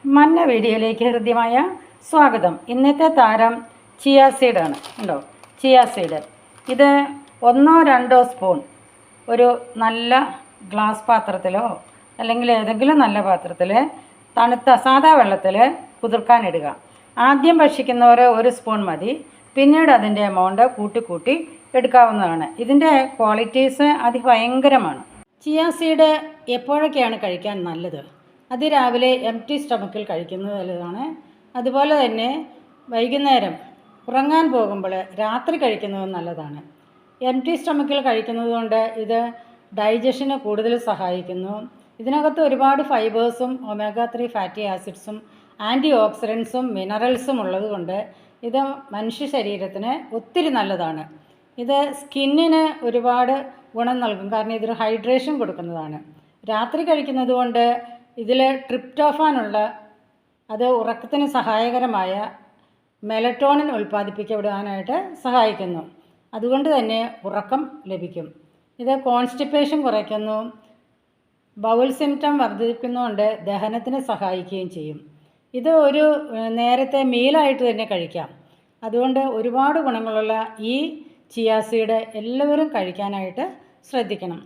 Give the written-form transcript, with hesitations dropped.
മന്ന വീഡിയോയിലേക്ക് ഹൃദ്യമായ സ്വാഗതം. ഇന്നത്തെ താരം ചിയ സീഡാണ്. ഉണ്ടോ? Chia seed. ഇത് 1-2 സ്പൂൺ ഒരു നല്ല ഗ്ലാസ് പാത്രത്തിലോ അല്ലെങ്കിൽ ഏതെങ്കിലും നല്ല പാത്രത്തിൽ തണുത്ത സാദാ വെള്ളത്തിൽ കുതിർക്കാനിടുക. ആദ്യം ഭക്ഷിക്കുന്നവർ 1 സ്പൂൺ മതി. പിന്നീട് അതിൻ്റെ എമൗണ്ട് കൂട്ടി എടുക്കാവുന്നതാണ്. ഇതിൻ്റെ ക്വാളിറ്റീസ് അതിഭയങ്കരമാണ്. ചിയ സീഡ് എപ്പോഴൊക്കെയാണ് കഴിക്കാൻ നല്ലത്? അതിരാവിലെ എംപ്റ്റി സ്റ്റൊമക്കിൽ കഴിക്കുന്നത് നല്ലതാണ്. അതുപോലെ തന്നെ വൈകുന്നേരം ഉറങ്ങാൻ പോകുമ്പോൾ രാത്രി കഴിക്കുന്നത് നല്ലതാണ്. എംപ്റ്റി സ്റ്റൊമക്കിൽ കഴിക്കുന്നത് കൊണ്ട് ഇത് ഡൈജഷന് കൂടുതൽ സഹായിക്കുന്നു. ഇതിനകത്ത് ഒരുപാട് ഫൈബേഴ്സും omega-3 ഫാറ്റി ആസിഡ്സും ആൻറ്റി ഓക്സിഡൻസും മിനറൽസും ഉള്ളതുകൊണ്ട് ഇത് മനുഷ്യ ശരീരത്തിന് ഒത്തിരി നല്ലതാണ്. ഇത് സ്കിന്നിന് ഒരുപാട് ഗുണം നൽകും. കാരണം ഇതൊരു ഹൈഡ്രേഷൻ കൊടുക്കുന്നതാണ്. രാത്രി കഴിക്കുന്നത് കൊണ്ട് ഇതിൽ ട്രിപ്റ്റോഫാനുള്ള അത് ഉറക്കത്തിന് സഹായകരമായ മെലറ്റോണിൻ ഉൽപ്പാദിപ്പിക്കപ്പെടാനായിട്ട് സഹായിക്കുന്നു. അതുകൊണ്ട് തന്നെ ഉറക്കം ലഭിക്കും. ഇത് കോൺസ്റ്റിപ്പേഷൻ കുറയ്ക്കുന്നു. ബൗൾ സിംറ്റം വർദ്ധിപ്പിക്കുന്നതുകൊണ്ട് ദഹനത്തിന് സഹായിക്കുകയും ചെയ്യും. ഇത് ഒരു നേരത്തെ മീലായിട്ട് തന്നെ കഴിക്കാം. അതുകൊണ്ട് ഒരുപാട് ഗുണങ്ങളുള്ള ഈ ചിയ സീഡ് എല്ലാവരും കഴിക്കാനായിട്ട് ശ്രദ്ധിക്കണം.